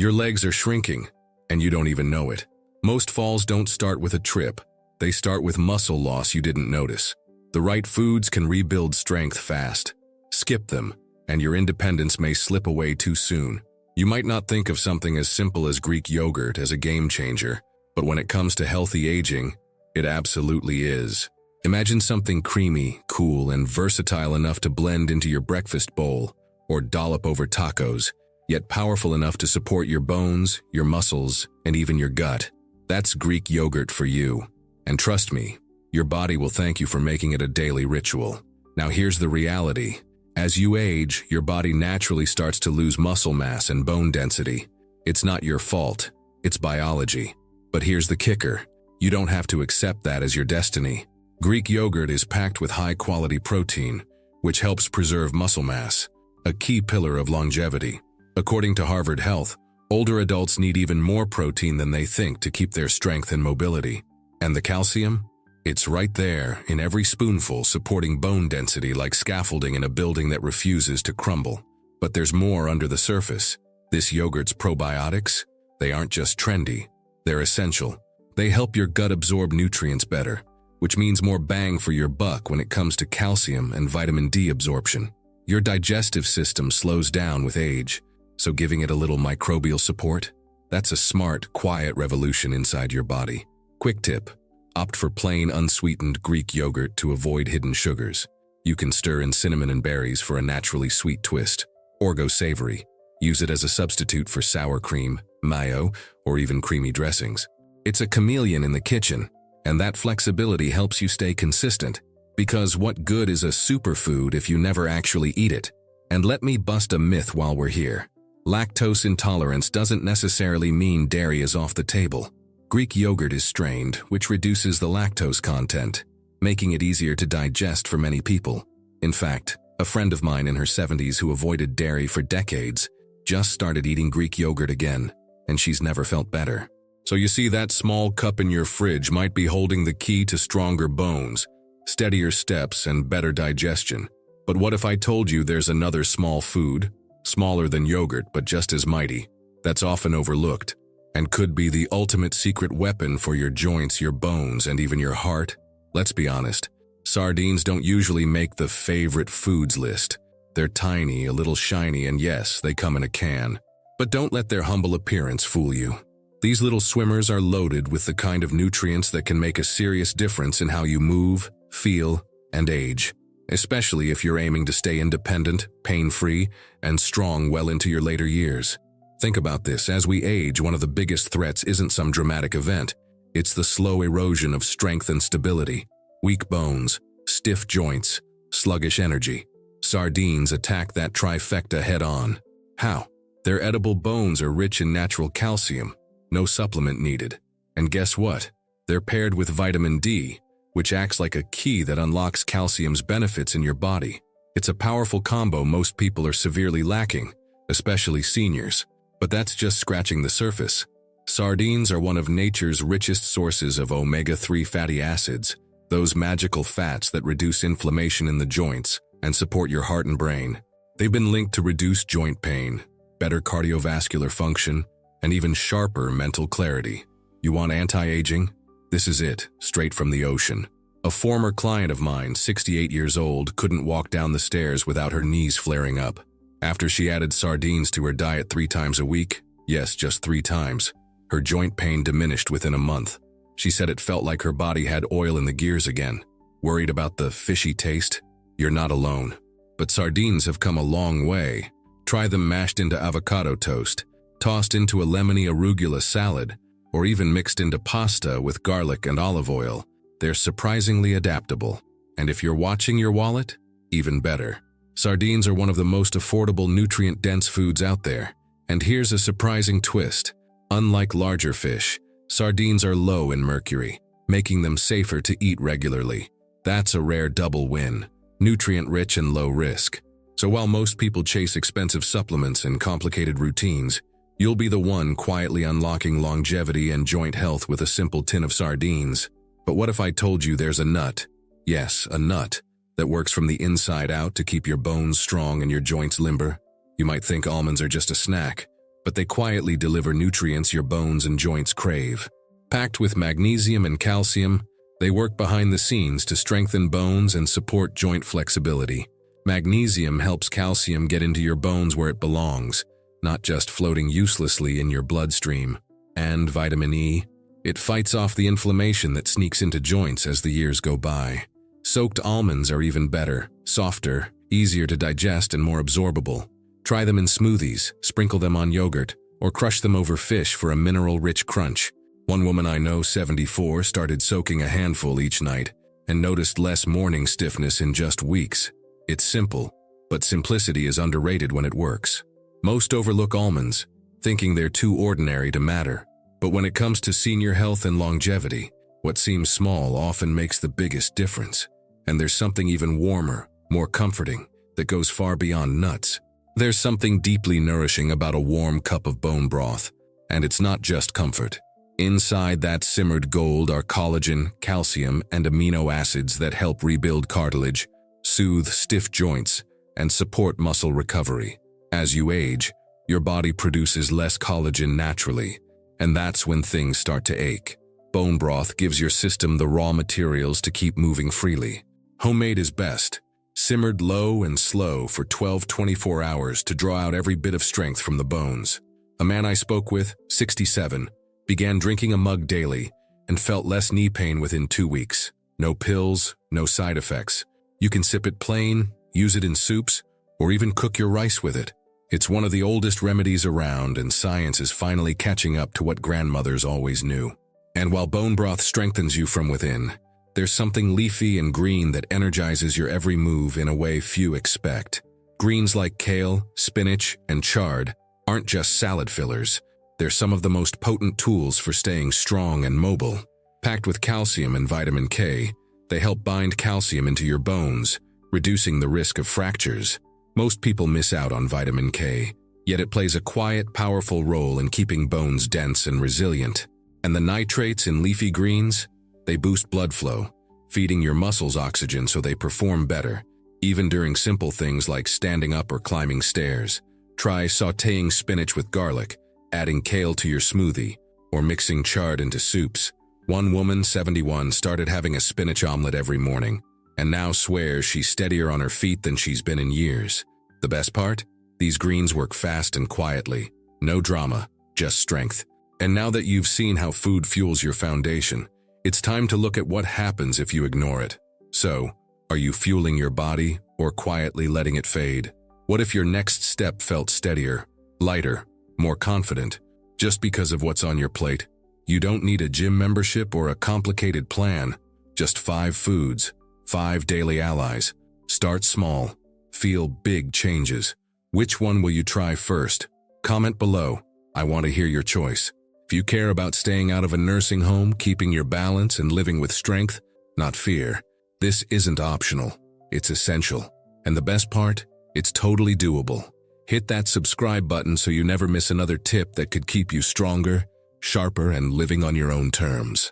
Your legs are shrinking, and you don't even know it. Most falls don't start with a trip. They start with muscle loss you didn't notice. The right foods can rebuild strength fast. Skip them, and your independence may slip away too soon. You might not think of something as simple as Greek yogurt as a game changer, but when it comes to healthy aging, it absolutely is. Imagine something creamy, cool, and versatile enough to blend into your breakfast bowl or dollop over tacos, yet powerful enough to support your bones, your muscles, and even your gut. That's Greek yogurt for you. And trust me, your body will thank you for making it a daily ritual. Now here's the reality. As you age, your body naturally starts to lose muscle mass and bone density. It's not your fault, it's biology. But here's the kicker. You don't have to accept that as your destiny. Greek yogurt is packed with high-quality protein, which helps preserve muscle mass, a key pillar of longevity. According to Harvard Health, older adults need even more protein than they think to keep their strength and mobility. And the calcium? It's right there, in every spoonful, supporting bone density like scaffolding in a building that refuses to crumble. But there's more under the surface. This yogurt's probiotics? They aren't just trendy. They're essential. They help your gut absorb nutrients better, which means more bang for your buck when it comes to calcium and vitamin D absorption. Your digestive system slows down with age, so giving it a little microbial support? That's a smart, quiet revolution inside your body. Quick tip. Opt for plain, unsweetened Greek yogurt to avoid hidden sugars. You can stir in cinnamon and berries for a naturally sweet twist, or go savory. Use it as a substitute for sour cream, mayo, or even creamy dressings. It's a chameleon in the kitchen, and that flexibility helps you stay consistent, because what good is a superfood if you never actually eat it? And let me bust a myth while we're here. Lactose intolerance doesn't necessarily mean dairy is off the table. Greek yogurt is strained, which reduces the lactose content, making it easier to digest for many people. In fact, a friend of mine in her 70s who avoided dairy for decades just started eating Greek yogurt again, and she's never felt better. So you see, that small cup in your fridge might be holding the key to stronger bones, steadier steps, and better digestion. But what if I told you there's another small food, smaller than yogurt but just as mighty, that's often overlooked, and could be the ultimate secret weapon for your joints, your bones, and even your heart? Let's be honest, sardines don't usually make the favorite foods list. They're tiny, a little shiny, and yes, they come in a can. But don't let their humble appearance fool you. These little swimmers are loaded with the kind of nutrients that can make a serious difference in how you move, feel, and age, especially if you're aiming to stay independent, pain-free, and strong well into your later years. Think about this. As we age, one of the biggest threats isn't some dramatic event. It's the slow erosion of strength and stability. Weak bones, stiff joints, sluggish energy. Sardines attack that trifecta head-on. How? Their edible bones are rich in natural calcium, no supplement needed. And guess what? They're paired with vitamin D, which acts like a key that unlocks calcium's benefits in your body. It's a powerful combo most people are severely lacking, especially seniors. But that's just scratching the surface. Sardines are one of nature's richest sources of omega-3 fatty acids, those magical fats that reduce inflammation in the joints and support your heart and brain. They've been linked to reduced joint pain, better cardiovascular function, and even sharper mental clarity. You want anti-aging? This is it, straight from the ocean. A former client of mine, 68 years old, couldn't walk down the stairs without her knees flaring up. After she added sardines to her diet 3 times a week, yes, just 3 times, her joint pain diminished within a month. She said it felt like her body had oil in the gears again. Worried about the fishy taste? You're not alone. But sardines have come a long way. Try them mashed into avocado toast, tossed into a lemony arugula salad, or even mixed into pasta with garlic and olive oil. They're surprisingly adaptable. And if you're watching your wallet, even better. Sardines are one of the most affordable, nutrient-dense foods out there. And here's a surprising twist. Unlike larger fish, sardines are low in mercury, making them safer to eat regularly. That's a rare double win, nutrient-rich and low risk. So while most people chase expensive supplements and complicated routines, you'll be the one quietly unlocking longevity and joint health with a simple tin of sardines. But what if I told you there's a nut? Yes, a nut that works from the inside out to keep your bones strong and your joints limber? You might think almonds are just a snack, but they quietly deliver nutrients your bones and joints crave. Packed with magnesium and calcium, they work behind the scenes to strengthen bones and support joint flexibility. Magnesium helps calcium get into your bones where it belongs, not just floating uselessly in your bloodstream. And vitamin E, it fights off the inflammation that sneaks into joints as the years go by. Soaked almonds are even better, softer, easier to digest and more absorbable. Try them in smoothies, sprinkle them on yogurt, or crush them over fish for a mineral-rich crunch. One woman I know, 74, started soaking a handful each night and noticed less morning stiffness in just weeks. It's simple, but simplicity is underrated when it works. Most overlook almonds, thinking they're too ordinary to matter. But when it comes to senior health and longevity, what seems small often makes the biggest difference. And there's something even warmer, more comforting, that goes far beyond nuts. There's something deeply nourishing about a warm cup of bone broth, and it's not just comfort. Inside that simmered gold are collagen, calcium, and amino acids that help rebuild cartilage, soothe stiff joints, and support muscle recovery. As you age, your body produces less collagen naturally, and that's when things start to ache. Bone broth gives your system the raw materials to keep moving freely. Homemade is best. Simmered low and slow for 12-24 hours to draw out every bit of strength from the bones. A man I spoke with, 67, began drinking a mug daily and felt less knee pain within 2 weeks. No pills, no side effects. You can sip it plain, use it in soups, or even cook your rice with it. It's one of the oldest remedies around, and science is finally catching up to what grandmothers always knew. And while bone broth strengthens you from within, there's something leafy and green that energizes your every move in a way few expect. Greens like kale, spinach, and chard aren't just salad fillers. They're some of the most potent tools for staying strong and mobile. Packed with calcium and vitamin K, they help bind calcium into your bones, reducing the risk of fractures. Most people miss out on vitamin K, yet it plays a quiet, powerful role in keeping bones dense and resilient. And the nitrates in leafy greens? They boost blood flow, feeding your muscles oxygen so they perform better, even during simple things like standing up or climbing stairs. Try sautéing spinach with garlic, adding kale to your smoothie, or mixing chard into soups. One woman, 71, started having a spinach omelet every morning, and now swears she's steadier on her feet than she's been in years. The best part? These greens work fast and quietly. No drama, just strength. And now that you've seen how food fuels your foundation, it's time to look at what happens if you ignore it. So, are you fueling your body or quietly letting it fade? What if your next step felt steadier, lighter, more confident, just because of what's on your plate? You don't need a gym membership or a complicated plan, just 5 foods, 5 daily allies. Start small, feel big changes. Which one will you try first? Comment below. I want to hear your choice. If you care about staying out of a nursing home, keeping your balance, and living with strength, not fear, this isn't optional. It's essential. And the best part? It's totally doable. Hit that subscribe button so you never miss another tip that could keep you stronger, sharper, and living on your own terms.